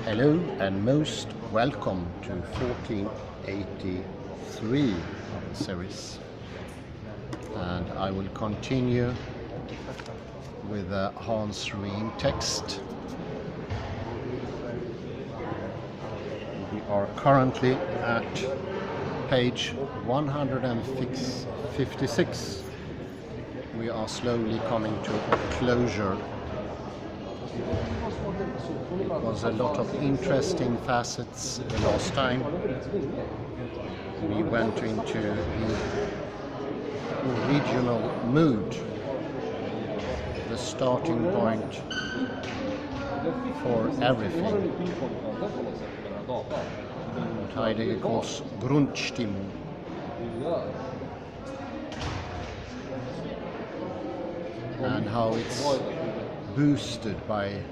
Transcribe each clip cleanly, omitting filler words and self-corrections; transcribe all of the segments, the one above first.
Hello and most welcome to 1483 of the series, and I will continue with the Hans Ruin text. We are currently at page 156. We are slowly coming to a closure. It was a lot of interesting facets the last time. We went into the original mood, the starting point for everything. What Heidegger calls Grundstimmung. And how it's boosted by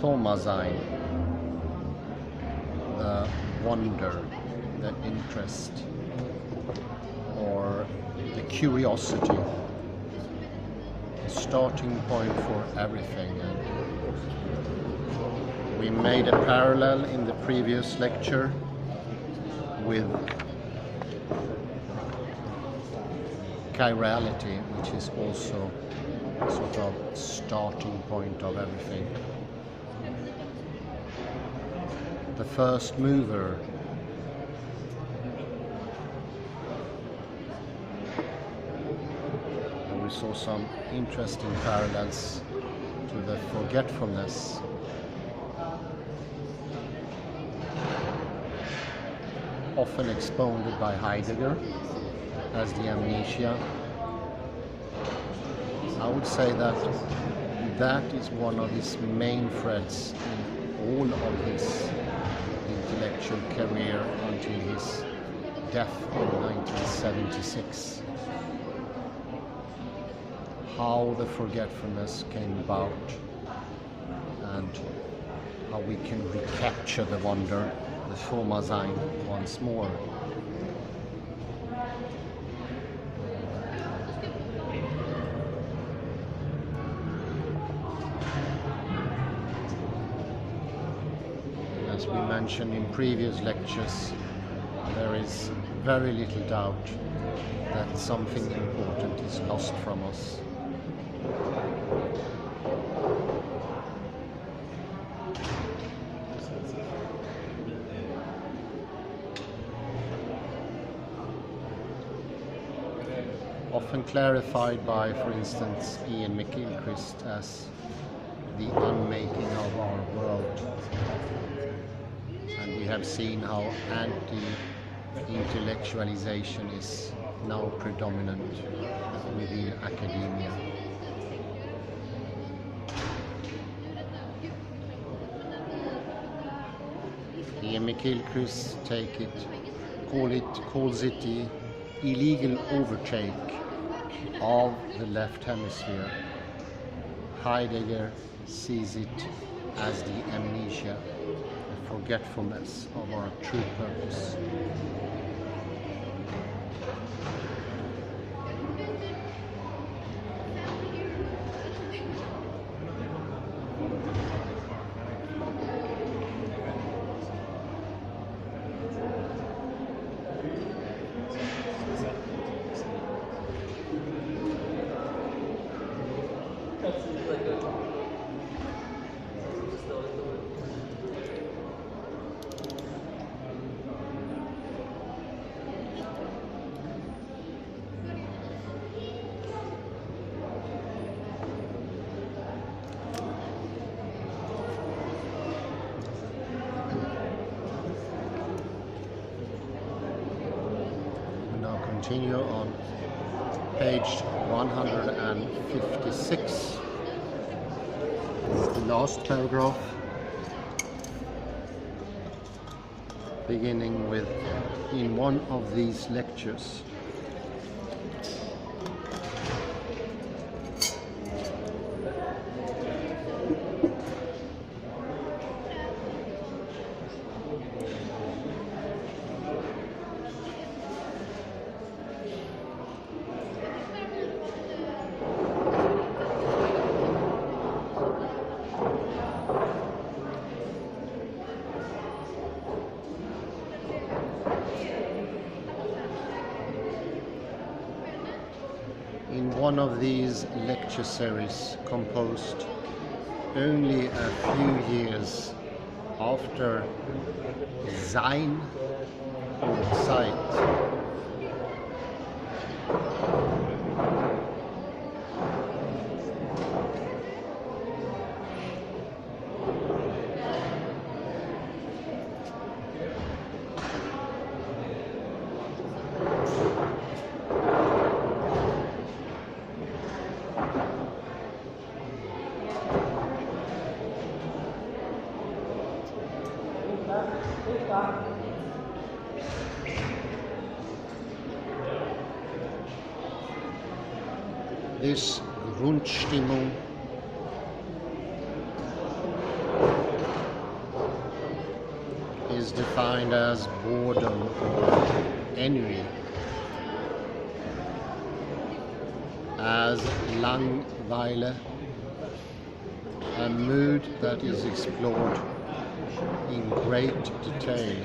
Thomasein, the wonder, the interest, or the curiosity, the starting point for everything. And we made a parallel in the previous lecture with chirality, which is also sort of starting point of everything. The first mover, and we saw some interesting parallels to the forgetfulness. Often expounded by Heidegger as the amnesia. I would say that that is one of his main threads in all of his intellectual career until his death in 1976. How the forgetfulness came about and how we can recapture the wonder, the Thomasein, once more. As we mentioned in previous lectures, there is very little doubt that something important is lost from us. Often clarified by, for instance, Ian McGilchrist as the unmaking of our world. And we have seen how anti-intellectualization is now predominant within academia. Ian McGilchrist calls it the illegal overtake of the left hemisphere. Heidegger sees it as the amnesia, the forgetfulness of our true purpose. Continue on page 156, the last paragraph, beginning with, in one of these lectures. one of these lecture series composed only a few years after Sein or Zeit. This Grundstimmung is defined as boredom or ennui, as Langeweile, a mood that is explored in great detail.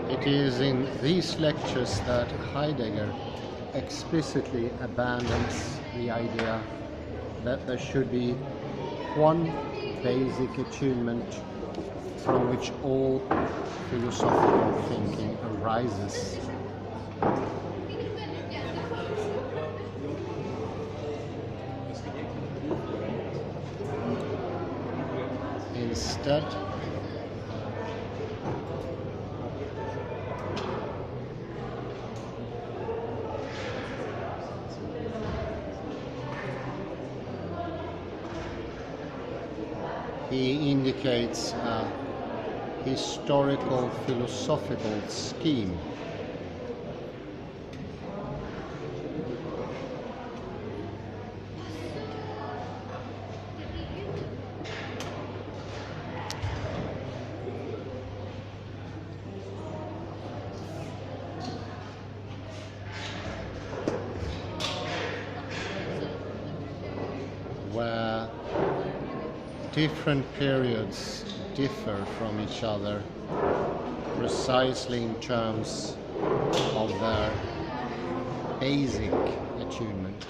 It is in these lectures that Heidegger explicitly abandons the idea that there should be one basic attunement from which all philosophical thinking arises. Instead, he indicates a historical philosophical scheme where different periods differ from each other precisely in terms of their basic attunement.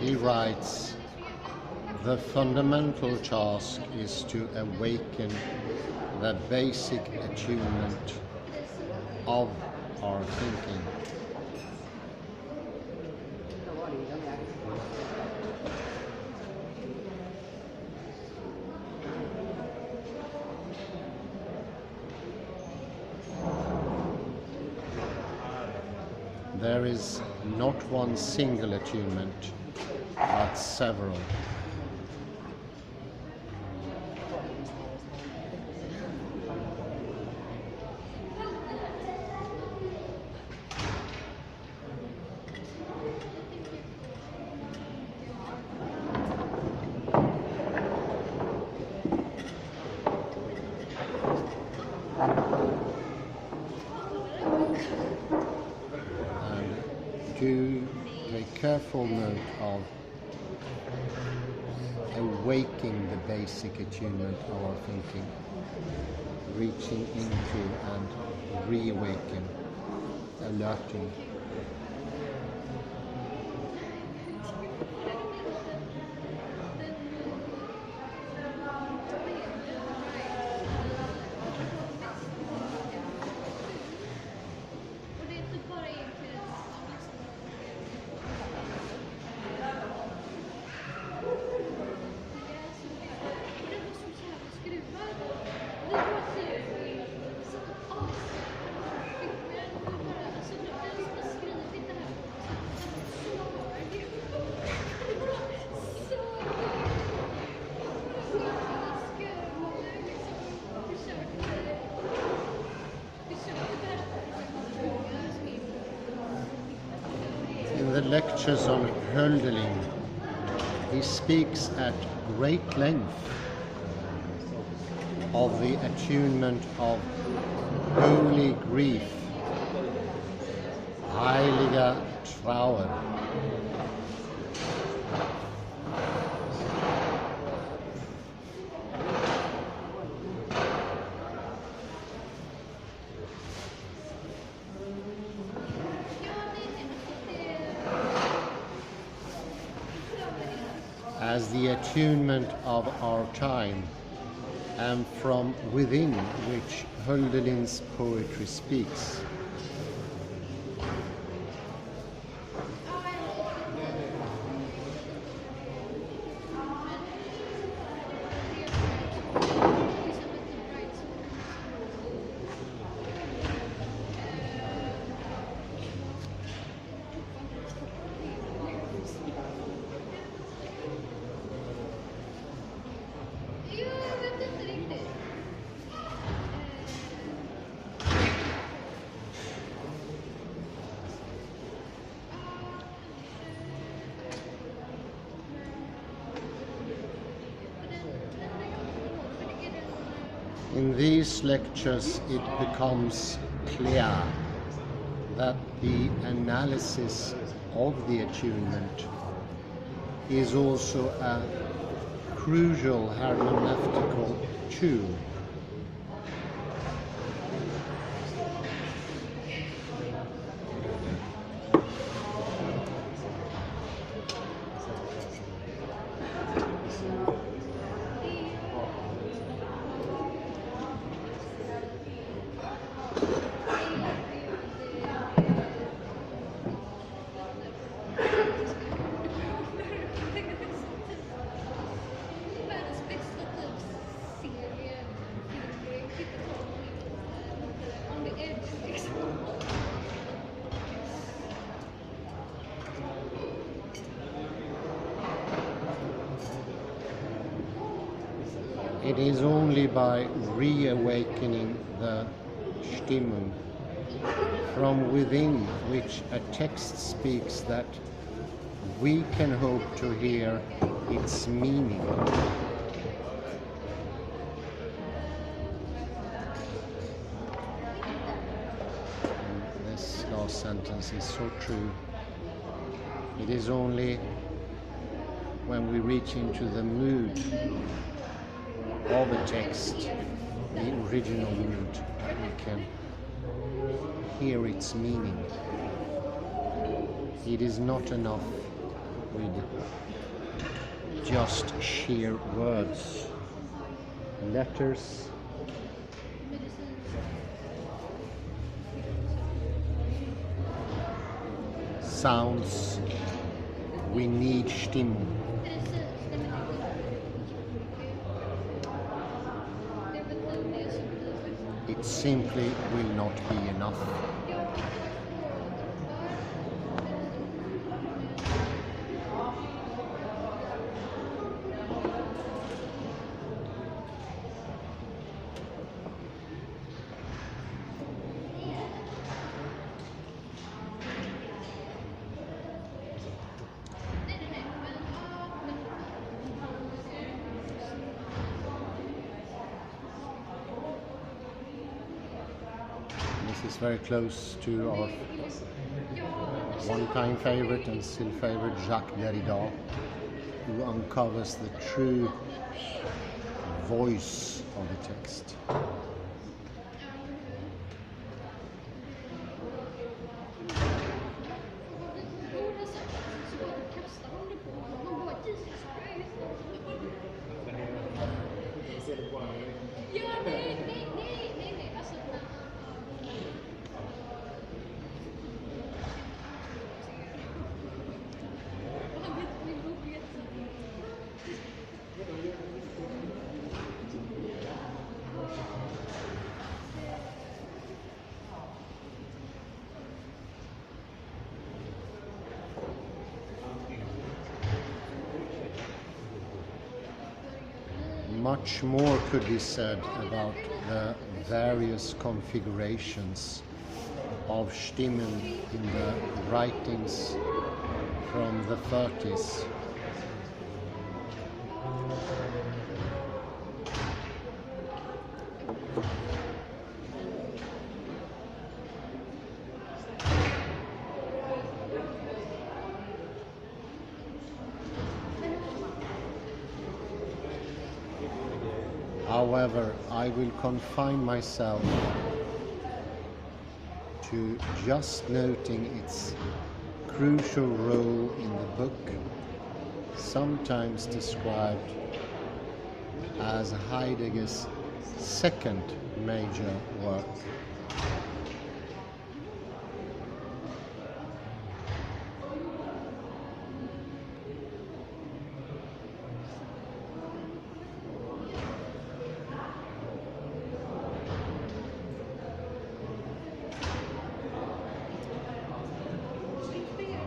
He writes, "The fundamental task is to awaken the basic attunement of our thinking." There is not one single attunement, but several. Do take careful note of awaking the basic attunement of our thinking, reaching into and reawaken, alerting. lectures on Hölderlin, he speaks at great length of the attunement of holy grief, Heiliger Trauer. As the attunement of our time, and from within which Hölderlin's poetry speaks. In these lectures, it becomes clear that the analysis of the attunement is also a crucial hermeneutical tool. It is only by reawakening the Stimmung from within which a text speaks that we can hope to hear its meaning. And this last sentence is so true. It is only when we reach into the mood of a text, the original mood, that we can hear its meaning. It is not enough with just sheer words, letters, sounds. We need Stimmung. It simply will not be enough. This is very close to our one-time favorite and still favorite Jacques Derrida, who uncovers the true voice of the text. Much more could be said about the various configurations of Stimmung in the writings from the 30s. However, I will confine myself to just noting its crucial role in the book, sometimes described as Heidegger's second major work.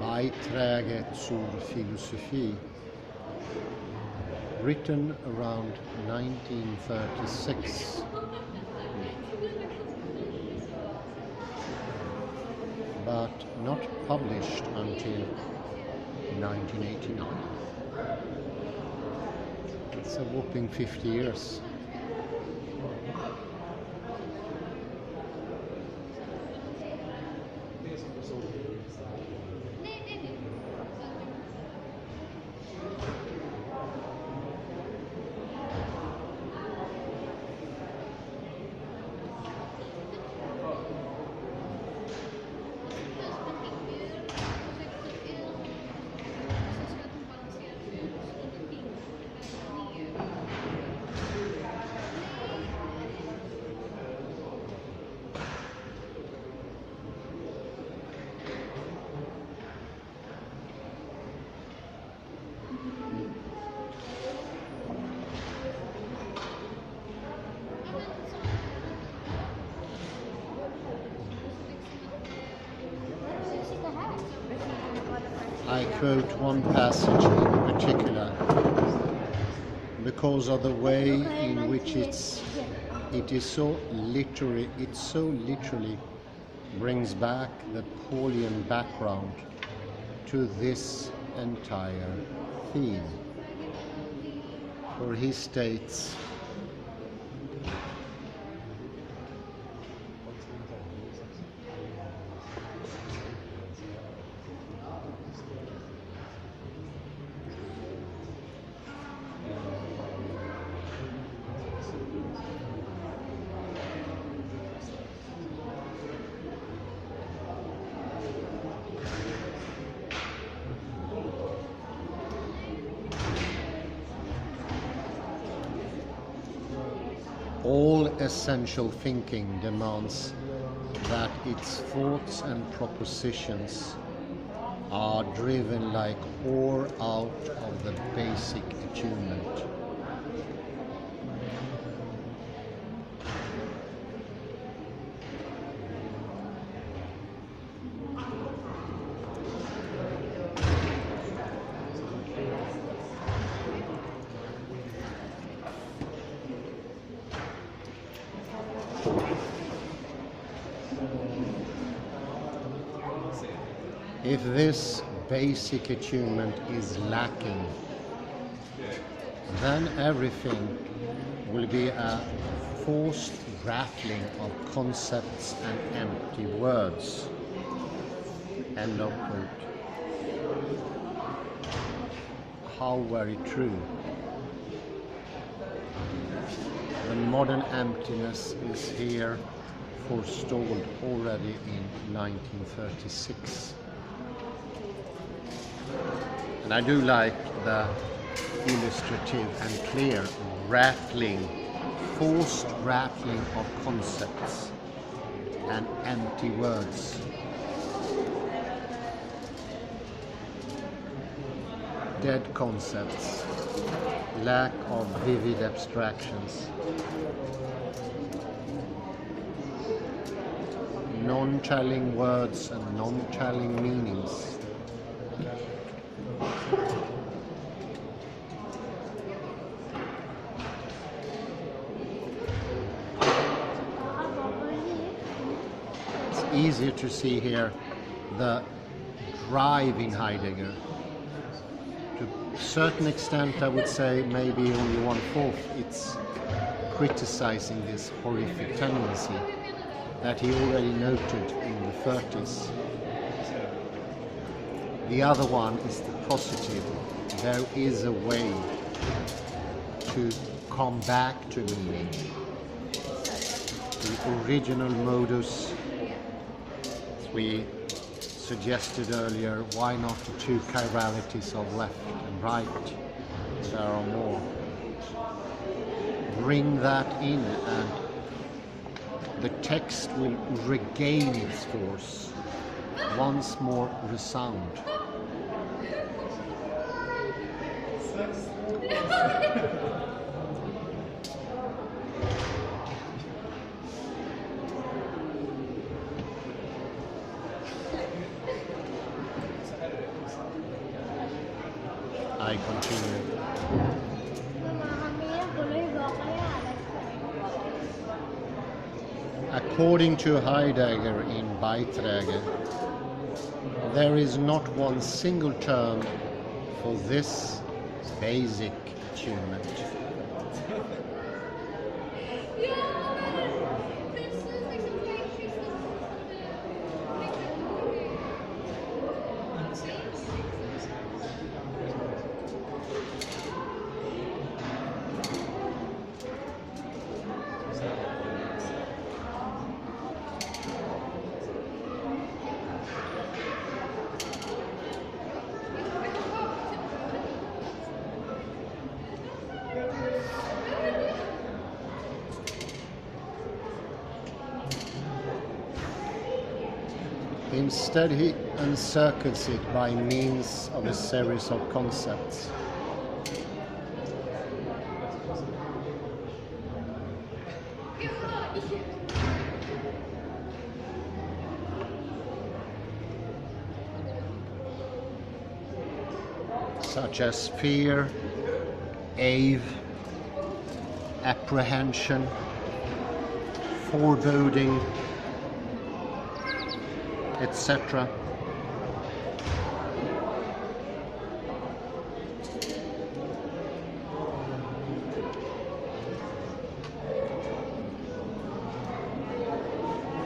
Beiträge zur Philosophie, written around 1936, but not published until 1989. It's a whopping 50 years. I quote one passage in particular because of the way in which it so literally brings back the Paulian background to this entire theme. For he states, all essential thinking demands that its thoughts and propositions are driven like ore out of the basic attunement. If this basic attunement is lacking, then everything will be a forced rattling of concepts and empty words. End of quote. How very true. The modern emptiness is here forestalled already in 1936. And I do like the illustrative and clear rattling, forced rattling of concepts and empty words. Dead concepts, lack of vivid abstractions, non-telling words and non-telling meanings. It's easier to see here the drive in Heidegger certain extent, I would say maybe only 1/4, it's criticizing this horrific tendency that he already noted in the 30s. The other one is the positive. There is a way to come back to meaning. The original modus, as we suggested earlier, why not the two chiralities of left and right? There are more. Bring that in and the text will regain its force, once more resound. I continue. According to Heidegger in Beiträge, there is not one single term for this basic attunement. Instead, he encircles it by means of a series of concepts. Such as fear, awe, apprehension, foreboding, etc.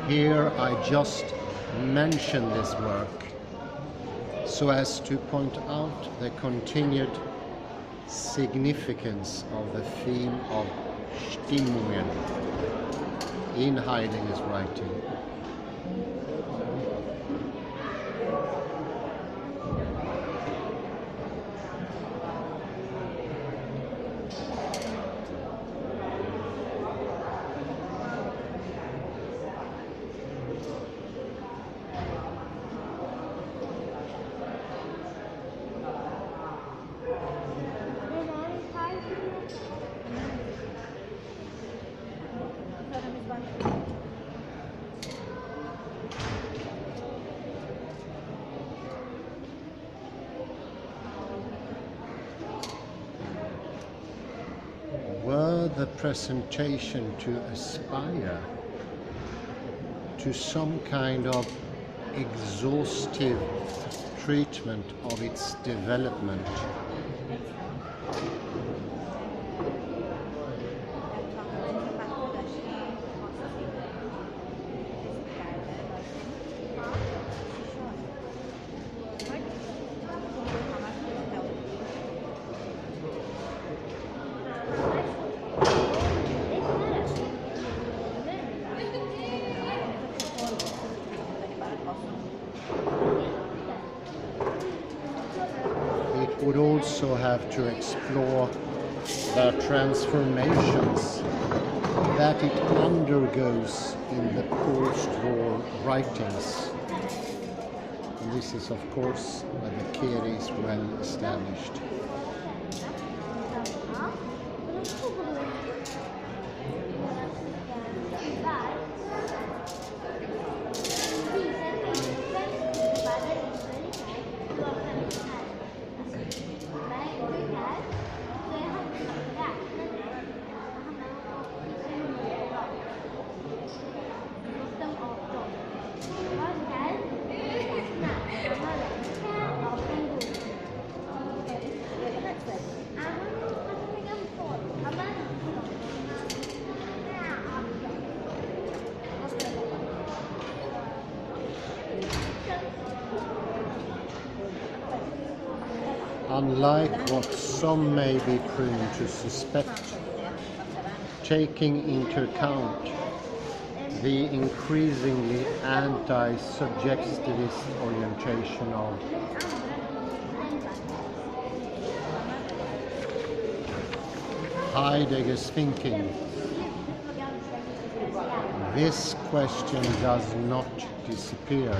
Here I just mention this work so as to point out the continued significance of the theme of Stimmungen in Heidegger's writing. Were the presentation to aspire to some kind of exhaustive treatment of its development, would also have to explore the transformations that it undergoes in the post-war writings. And this is, of course, where the theory is well established. unlike what some may be prone to suspect, taking into account the increasingly anti-subjectivist orientation of Heidegger's thinking, this question does not disappear.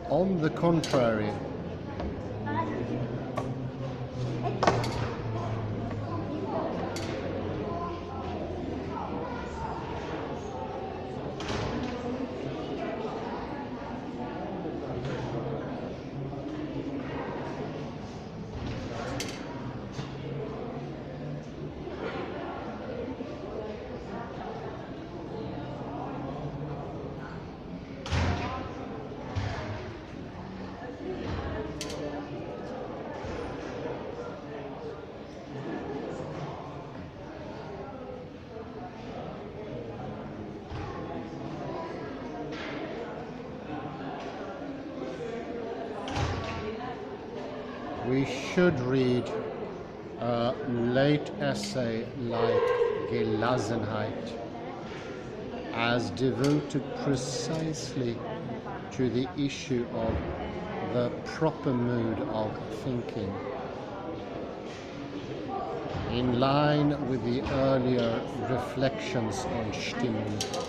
On the contrary, we should read a late essay like Gelassenheit as devoted precisely to the issue of the proper mood of thinking, in line with the earlier reflections on Stimmung.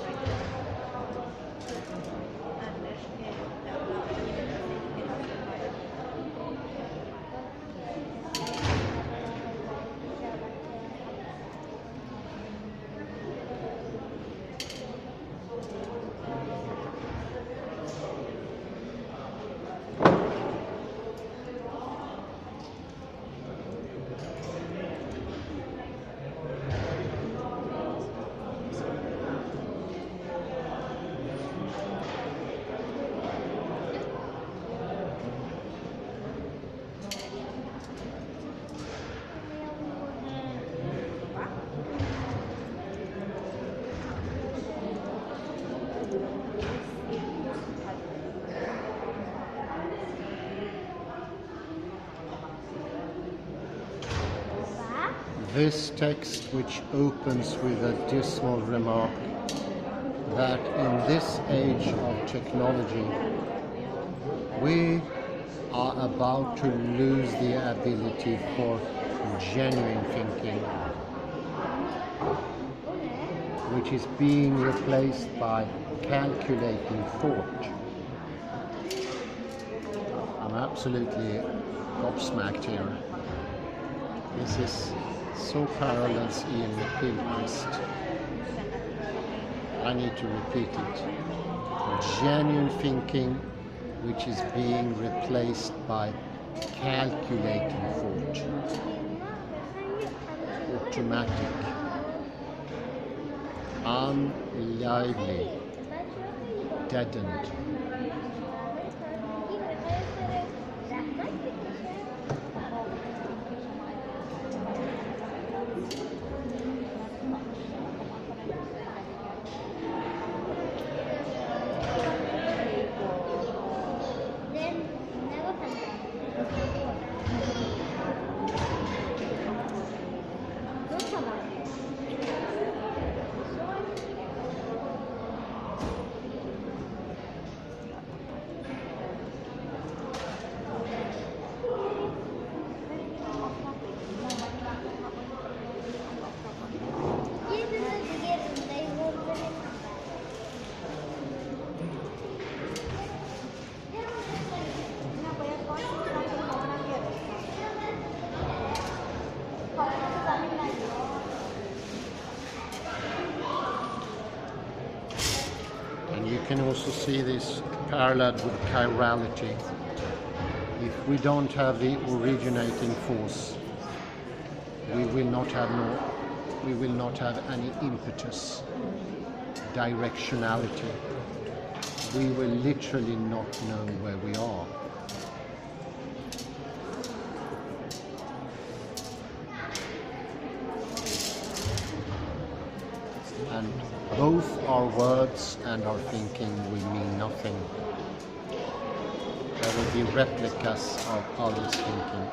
This text, which opens with a dismal remark that in this age of technology we are about to lose the ability for genuine thinking, which is being replaced by calculating thought. I'm absolutely gobsmacked here. This is so parallels Ian Gilchrist. I need to repeat it. Genuine thinking, which is being replaced by calculating thought. Automatic. Unlively. Deadened. You can also see this parallel with chirality. If we don't have the originating force, we will not have we will not have any impetus, directionality. We will literally not know where we are. And both our words and our thinking will mean nothing. There will be replicas of others' thinking.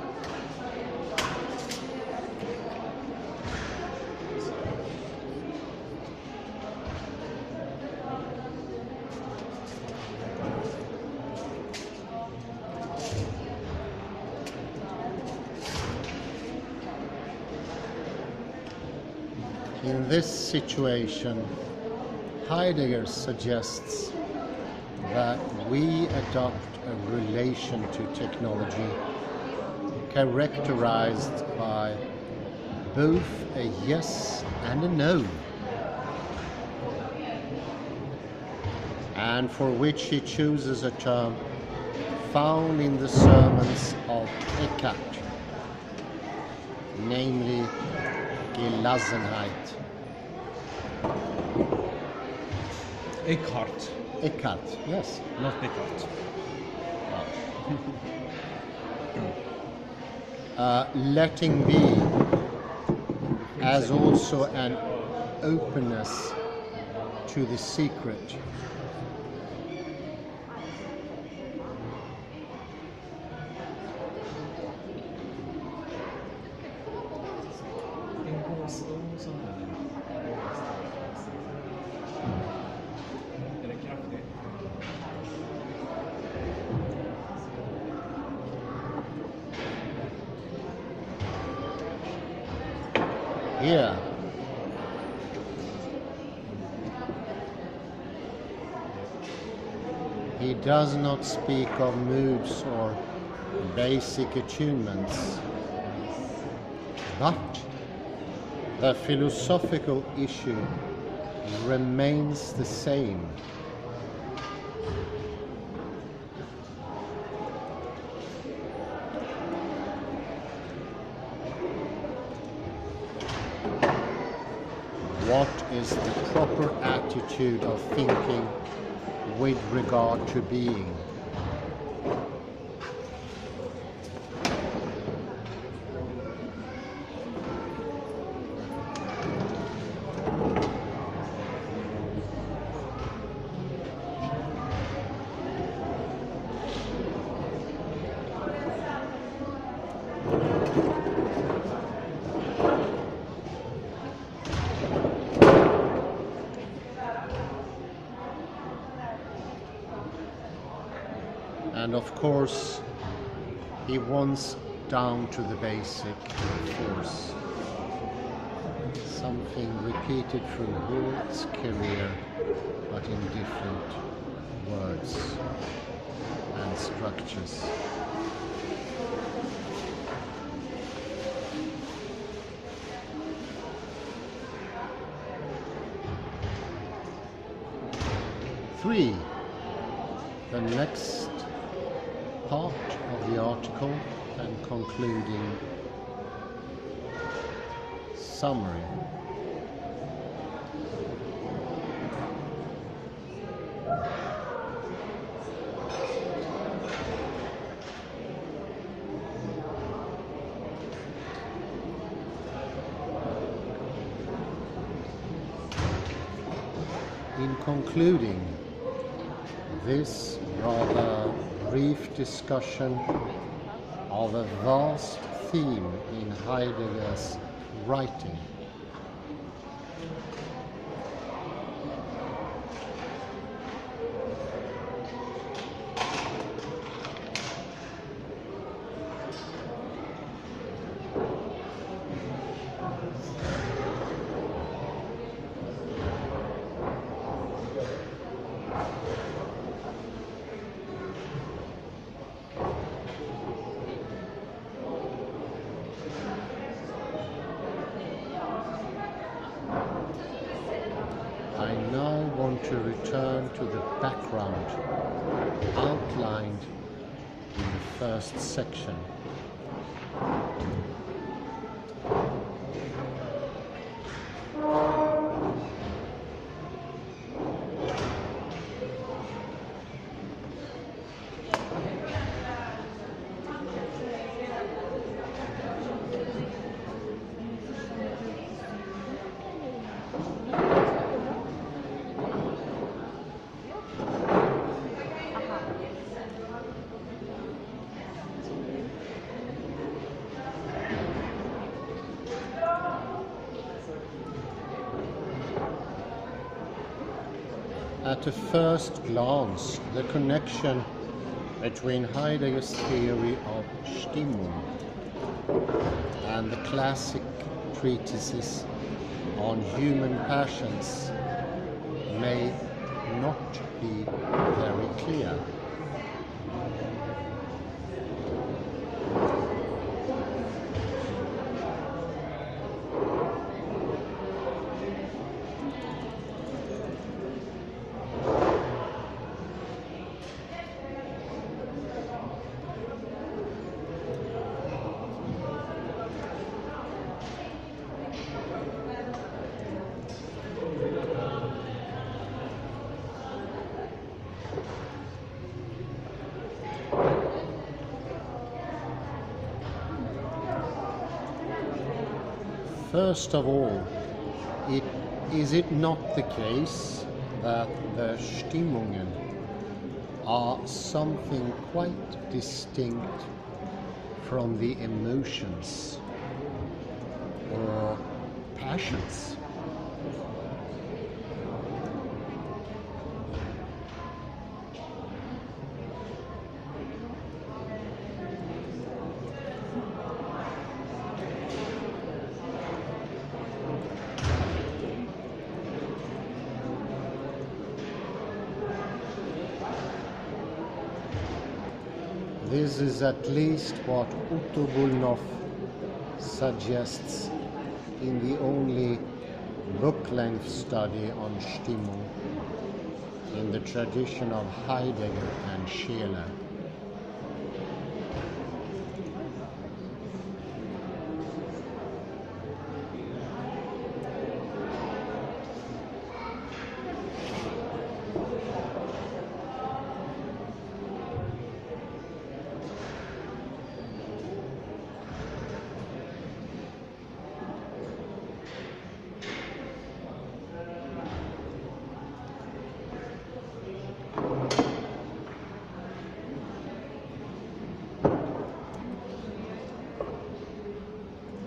In this situation, Heidegger suggests that we adopt a relation to technology characterized by both a yes and a no, and for which he chooses a term found in the sermons of Eckhart, namely Gelassenheit. Eckhart. Eckhart, yes. Not Eckhart. Letting be as also an openness to the secret. Here, he does not speak of moods or basic attunements, but the philosophical issue remains the same. What is the proper attitude of thinking with regard to being? And of course, he wants down to the basic force. Something repeated through his career, but in different words and structures. Three, the next part of the article and concluding summary. In concluding this rather brief discussion of a vast theme in Heidegger's writing, I now want to return to the background outlined in the first section. at a first glance the connection between Heidegger's theory of Stimmung and the classic treatises on human passions may not be very clear. First of all, is it not the case that the Stimmungen are something quite distinct from the emotions or passions? This is at least what Otto Bullnoff suggests in the only book-length study on Stimmung in the tradition of Heidegger and Scheele.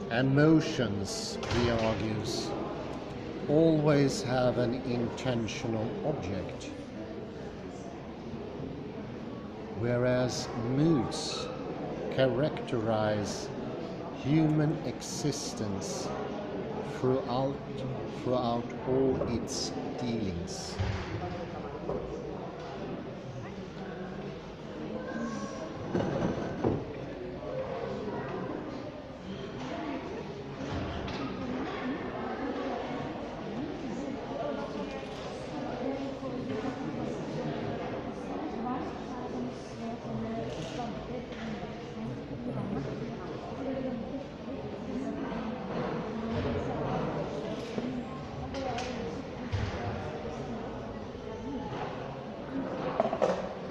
Emotions, he argues, always have an intentional object, whereas moods characterize human existence throughout all its dealings.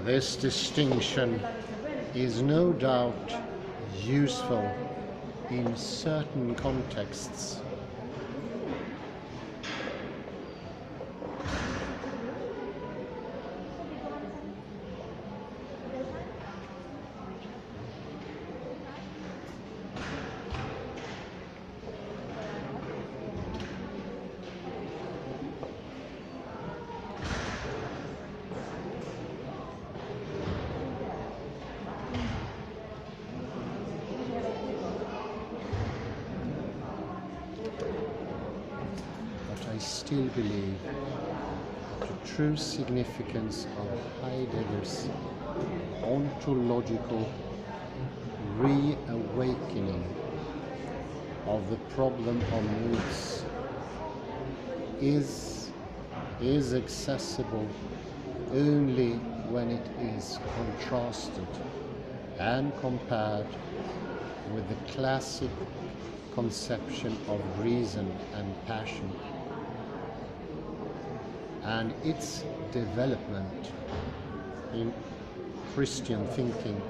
This distinction is no doubt useful in certain contexts. I still believe that the true significance of Heidegger's ontological reawakening of the problem of moods is accessible only when it is contrasted and compared with the classic conception of reason and passion, and its development in Christian thinking.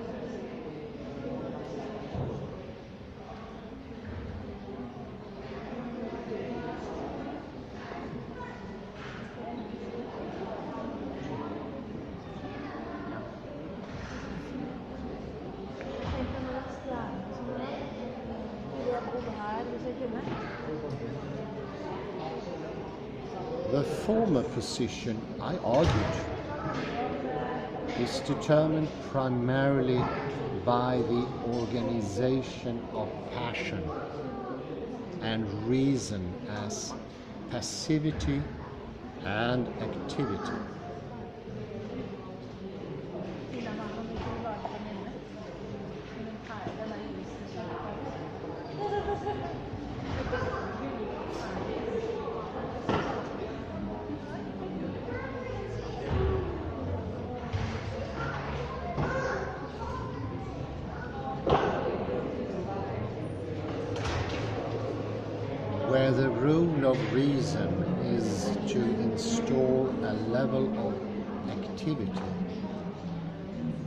The former position, I argued, is determined primarily by the organization of passion and reason as passivity and activity. Where the rule of reason is to install a level of activity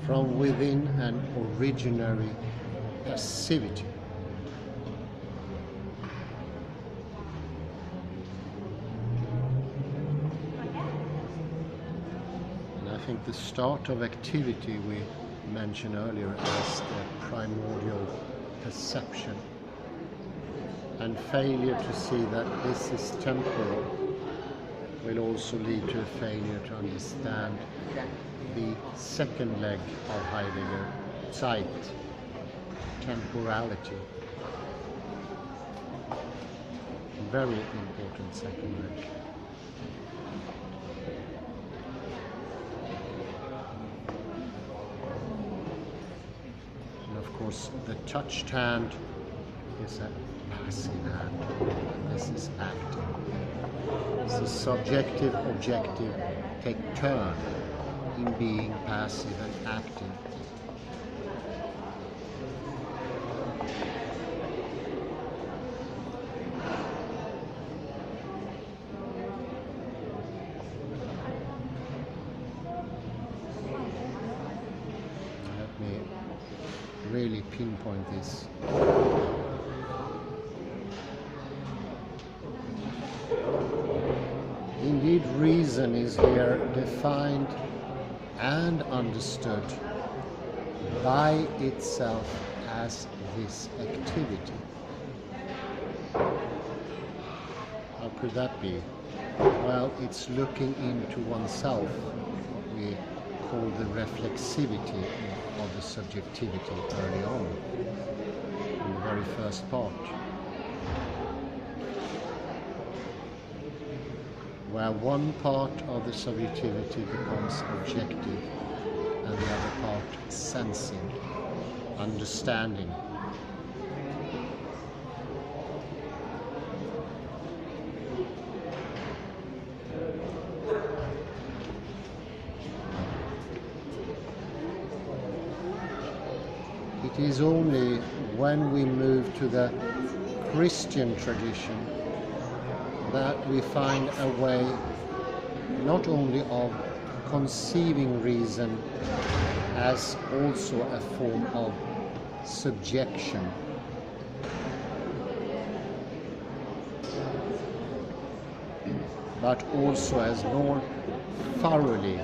from within an originary passivity. And I think the start of activity we mentioned earlier as the primordial perception, and failure to see that this is temporal will also lead to a failure to understand the second leg of Heidegger, Zeit, temporality. Very important second leg. And of course, the touched hand is a passive hand, and this is active. So subjective, objective take turn in being passive and active. Let me really pinpoint this. Indeed, reason is here defined and understood by itself as this activity. How could that be? Well, it's looking into oneself, what we call the reflexivity of the subjectivity early on, in the very first part, where one part of the subjectivity becomes objective and the other part sensing, understanding. It is only when we move to the Christian tradition that we find a way not only of conceiving reason as also a form of subjection, but also as more thoroughly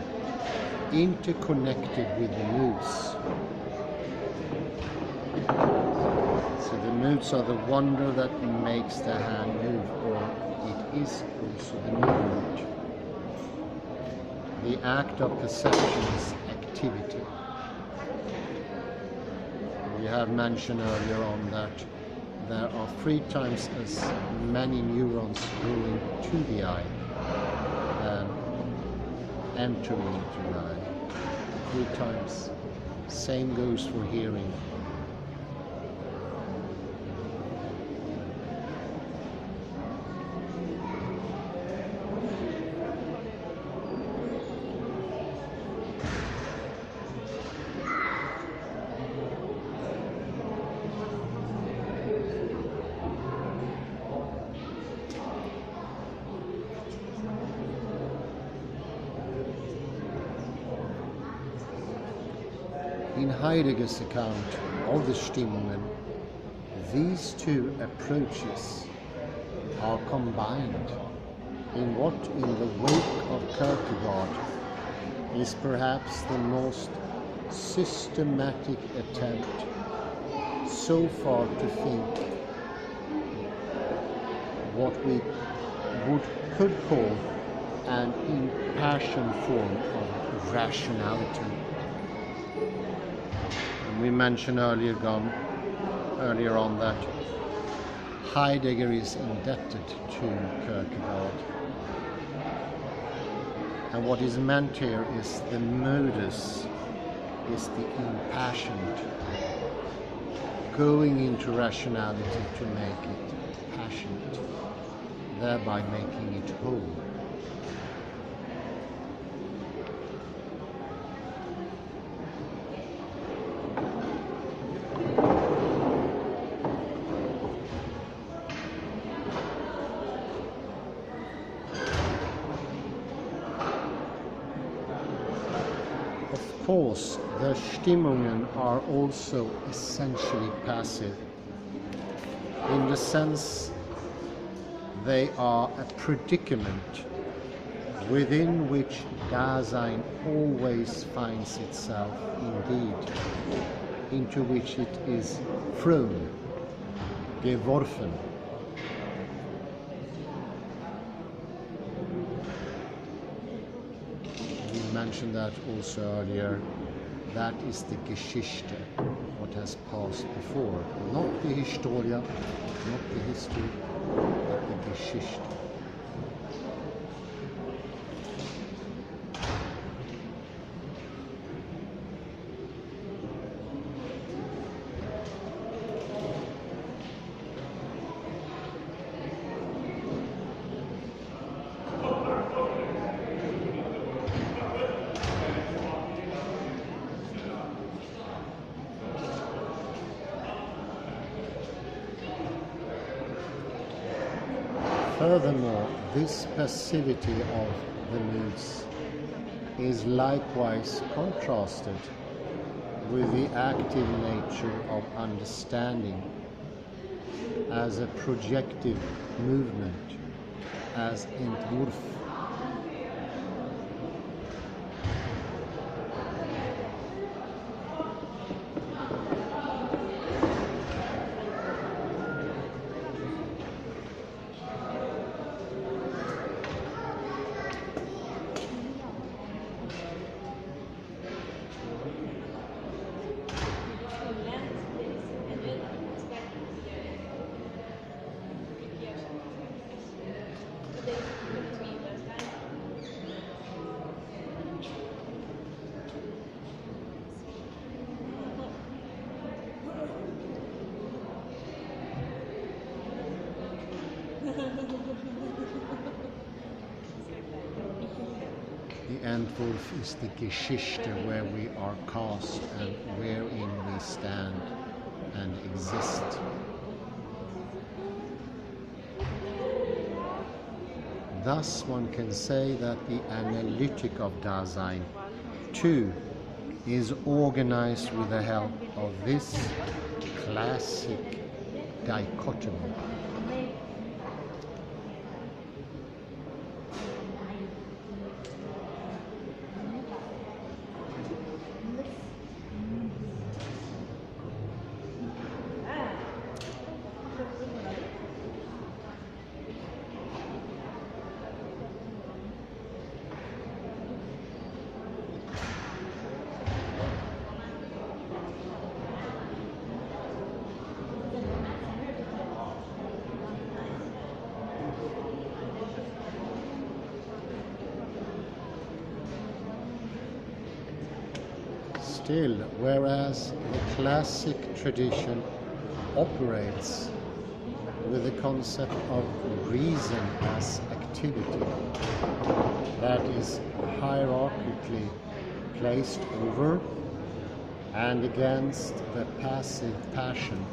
interconnected with the moods. So the moods are the wonder that makes the hand move, or it is also the movement. The act of perception is activity. We have mentioned earlier on that there are 3 times as many neurons going to the eye than entering into the eye. 3 times. Same goes for hearing. In Heidegger's account of the Stimmungen, these 2 approaches are combined in what, in the wake of Kierkegaard, is perhaps the most systematic attempt so far to think what we could call an impassioned form of rationality. And we mentioned earlier on that Heidegger is indebted to Kierkegaard. And what is meant here is the modus, is the impassioned, going into rationality to make it passionate, thereby making it whole. Of course, the Stimmungen are also essentially passive, in the sense they are a predicament within which Dasein always finds itself, indeed, into which it is thrown, geworfen. Mentioned that also earlier. That is the Geschichte, what has passed before. Not the Historia, not the history, but the Geschichte. Furthermore, this passivity of the moods is likewise contrasted with the active nature of understanding as a projective movement, as Entwurf. The Entwurf is the Geschichte where we are cast and wherein we stand and exist. Thus one can say that the analytic of Dasein too is organized with the help of this classic dichotomy. Still, whereas the classic tradition operates with the concept of reason as activity, that is hierarchically placed over and against the passive passion.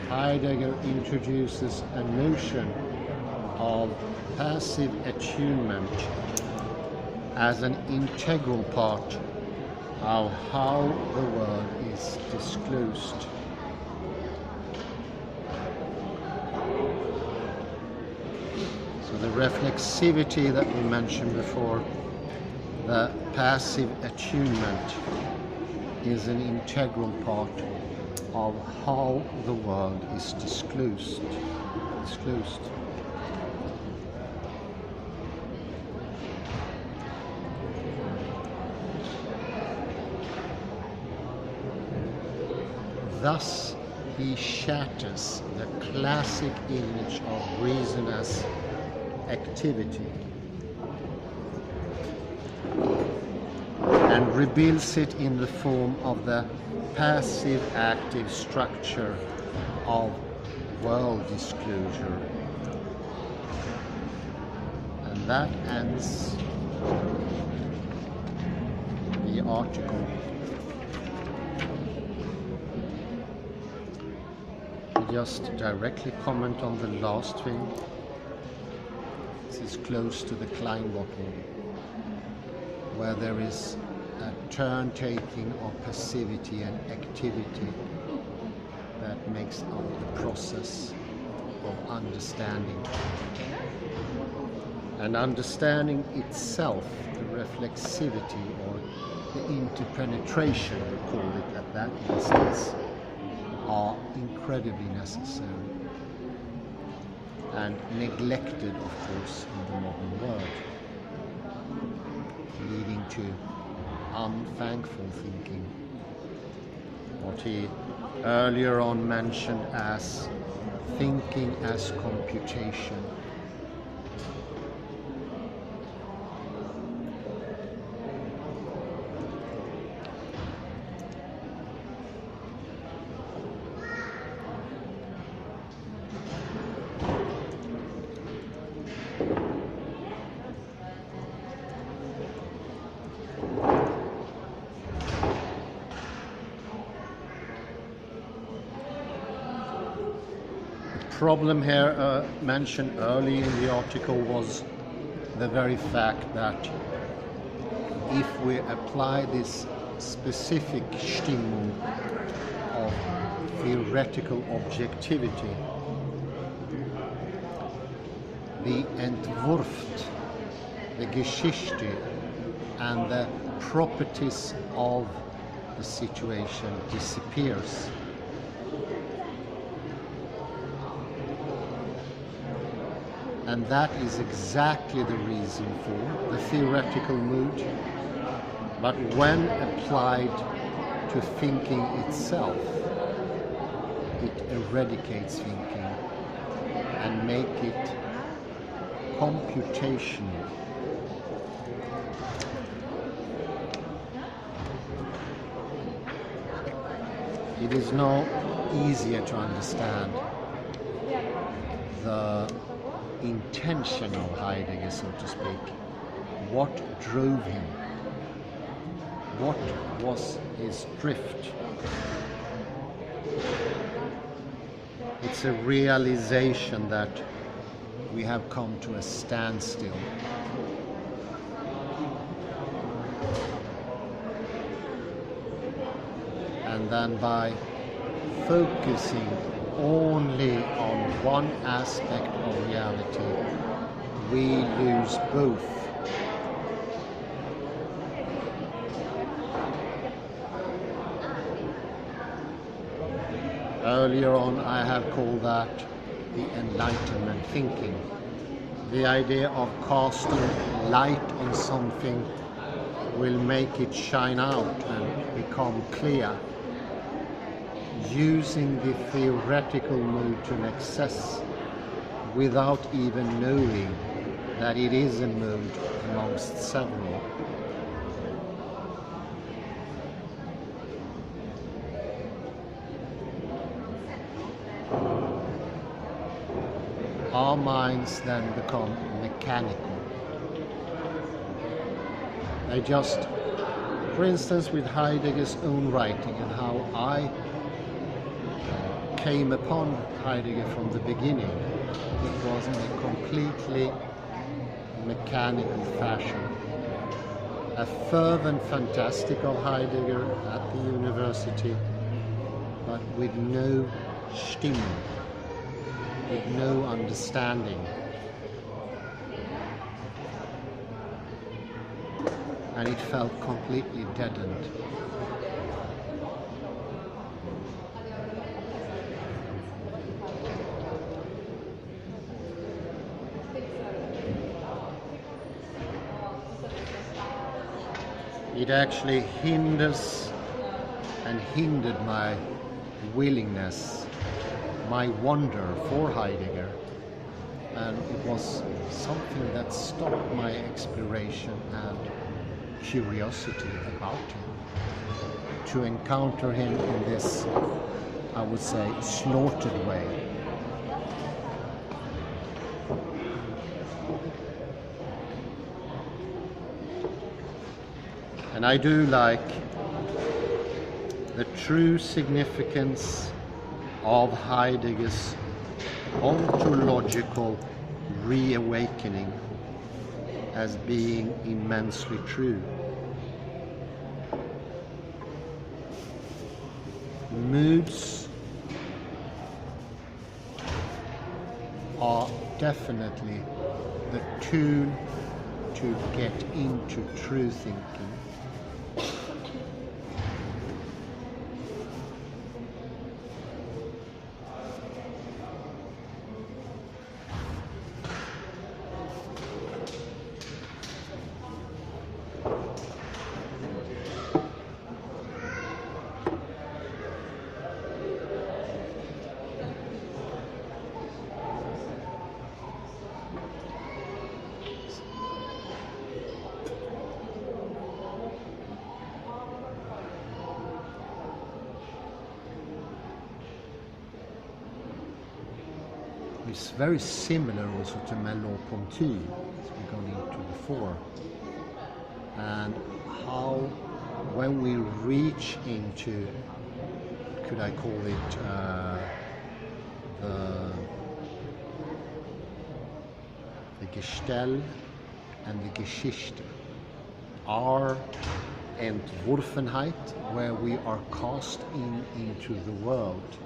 Heidegger introduces a notion of passive attunement as an integral part of how the world is disclosed. So the reflexivity that we mentioned before, the passive attunement, is an integral part of how the world is disclosed. Thus, he shatters the classic image of reason as activity and rebuilds it in the form of the passive-active structure of world disclosure. And that ends the article. Just directly comment on the last thing. This is close to the Kleinbottle, where there is a turn-taking of passivity and activity that makes up the process of understanding. And understanding itself, the reflexivity or the interpenetration, we call it at that instance, are incredibly necessary and neglected, of course, in the modern world, leading to unthankful thinking. What he earlier on mentioned as thinking as computation. The problem here mentioned early in the article was the very fact that if we apply this specific Stimmung of theoretical objectivity, the Entwurft, the Geschichte, and the properties of the situation disappears. And that is exactly the reason for the theoretical mood. But when applied to thinking itself, it eradicates thinking and make it computational. It is now easier to understand the intention of Heidegger, so to speak. What drove him? What was his drift? It's a realization that we have come to a standstill. And then by focusing only on one aspect of reality, we lose both. Earlier on, I have called that the enlightenment thinking. The idea of casting light on something will make it shine out and become clear. Using the theoretical mood to an excess without even knowing that it is a mood amongst several. Our minds then become mechanical. They just, for instance, with Heidegger's own writing and how I came upon Heidegger from the beginning, it was in a completely mechanical fashion. a fervent fantastic of Heidegger at the university, but with no Stimmung, with no understanding. And it felt completely deadened. It actually hinders and hindered my willingness, my wonder for Heidegger, and it was something that stopped my exploration and curiosity about him. To encounter him in this, I would say, slaughtered way. And I do like the true significance of Heidegger's ontological reawakening as being immensely true. Moods are definitely the tool to get into true thinking. It's very similar also to Merleau-Ponty, as we got into before, and how when we reach into, could I call it, the Gestell and the Geschichte, our Entworfenheit, where we are cast into the world.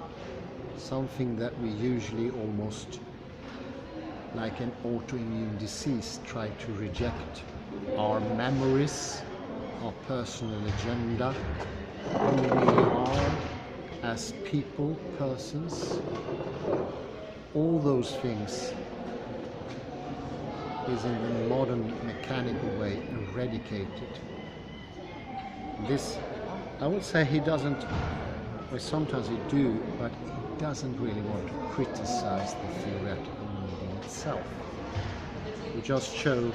Something that we usually almost, like an autoimmune disease, try to reject. Our memories, our personal agenda, who we are as people, persons, all those things is in the modern mechanical way eradicated. This, I would say he doesn't, well sometimes he do, but doesn't really want to criticize the theoretical mood in itself. We just show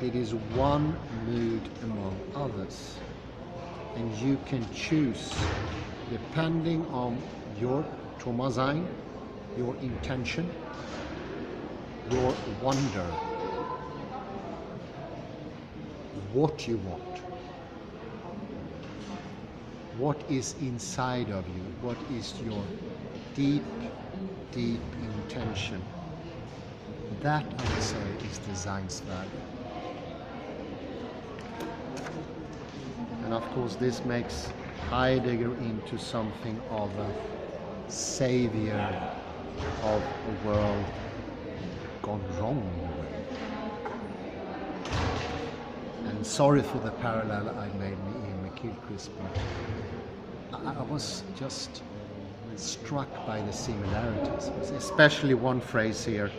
it is one mood among others, and you can choose depending on your Thomasein, your intention, your wonder, what you want, what is inside of you, what is your deep, deep intention. That, I would say, is design's value. And of course this makes Heidegger into something of a savior of a world gone wrong in a way. And sorry for the parallel I made with Ian McGilchrist, but I was just struck by the similarities, especially one phrase here.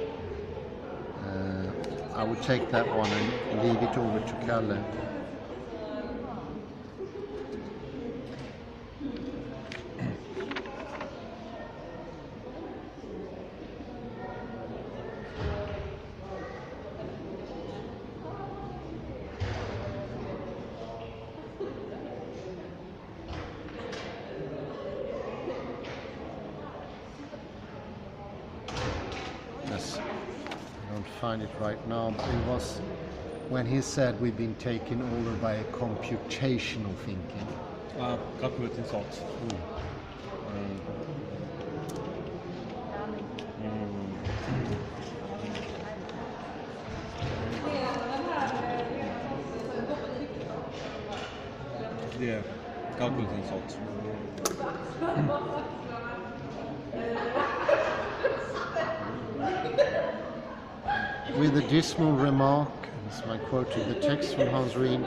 I would take that one and leave it over to Kalle. Find it right now, but it was when he said we've been taken over by a computational thinking. Calculating thought. Yeah, calculating thought. With a dismal remark, this is my quote to the text from Hans Reen,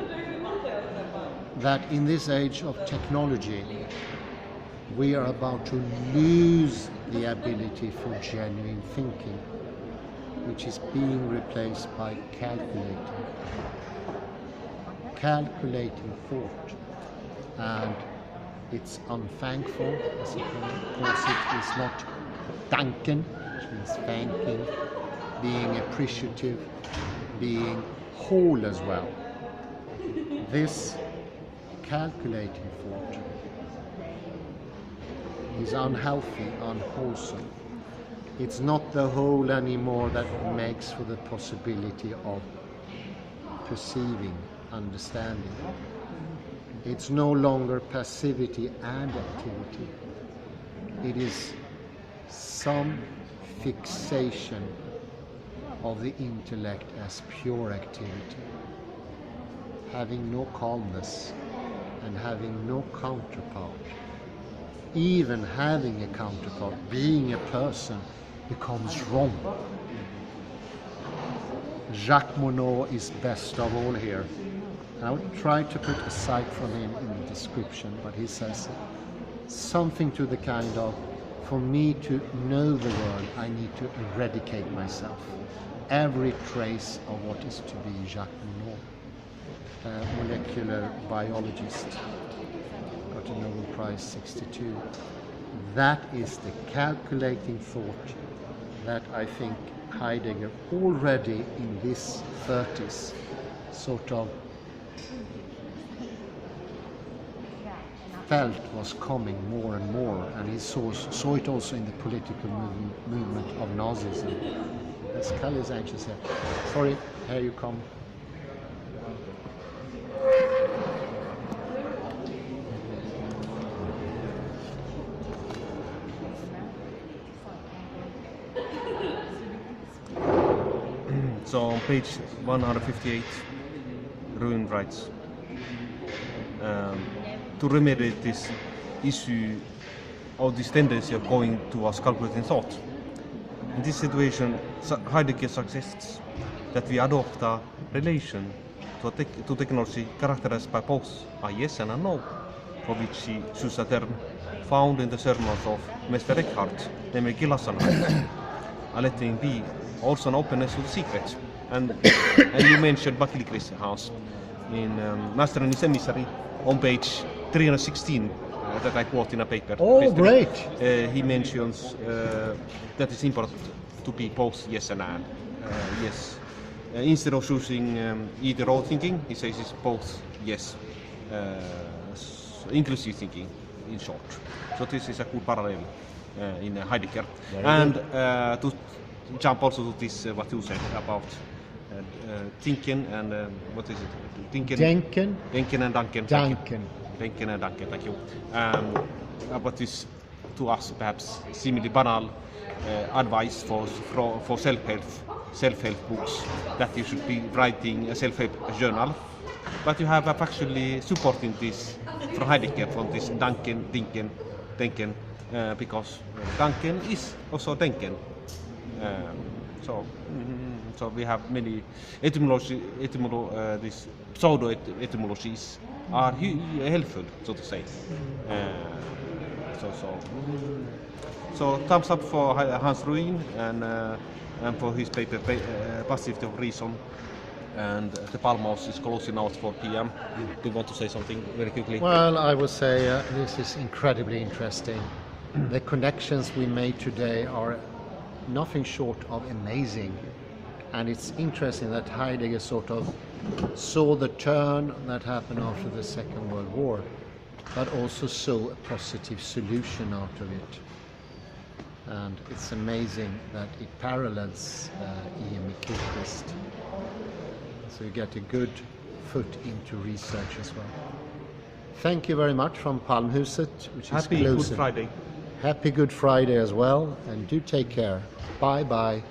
that in this age of technology, we are about to lose the ability for genuine thinking, which is being replaced by calculating thought. And it's unthankful, as he calls it. It's not danken, which means thanking, being appreciative, being whole as well. This calculating thought is unhealthy, unwholesome. It's not the whole anymore that makes for the possibility of perceiving, understanding. It's no longer passivity and activity. It is some fixation of the intellect as pure activity, having no calmness and having no counterpart. Even having a counterpart, being a person, becomes wrong. Jacques Monod is best of all here. And I would try to put aside from him in the description, but he says something to the kind of, for me to know the world, I need to eradicate myself. Every trace of what is to be Jacques Monod, a molecular biologist, got a Nobel Prize 62. That is the calculating thought that I think Heidegger already in his 30s sort of felt was coming more and more, and he saw it also in the political movement of Nazism. As Kalle is anxious here. Sorry, here you come. So on page 158, Ruin writes, to remedy this issue of this tendency of going towards calculating thought. In this situation, Heidegger suggests that we adopt a relation to technology characterized by both a yes and a no, for which he chooses a term found in the sermons of Mr. Eckhart, namely Gelassenheit, a letting be, also an openness to the secret. And you mentioned Bakilkris, Hans, in Master and His Emissary, on page 316, that I quote in a paper. Oh, great! He mentions that it's important to be both yes and yes. Instead of choosing either or thinking, he says it's both yes, inclusive thinking, in short. So this is a good parallel in Heidegger. And to jump also to this, what you said about thinking and what is it? Denken and Danken. Denken and Danken, thank you. About this, to us, perhaps seemingly banal advice for self-help books, that you should be writing a self-help journal. But you have actually supporting this from Heidegger, from this Danken, Denken, because Danken is also Denken. So we have many these pseudo-etymologies are helpful, so to say. So thumbs up for Hans Ruin and for his paper Passivity of Reason. And the Palmos is closing out 4 p.m. Do you want to say something very quickly? Well, I would say this is incredibly interesting. The connections we made today are nothing short of amazing, and it's interesting that Heidegger sort of saw the turn that happened after the Second World War, but also saw a positive solution out of it. And it's amazing that it parallels E.M. Gilchrist, so you get a good foot into research as well. Thank you very much from Palmhuset, which is Happy closer. Good Friday. Happy Good Friday as well, and do take care. Bye bye.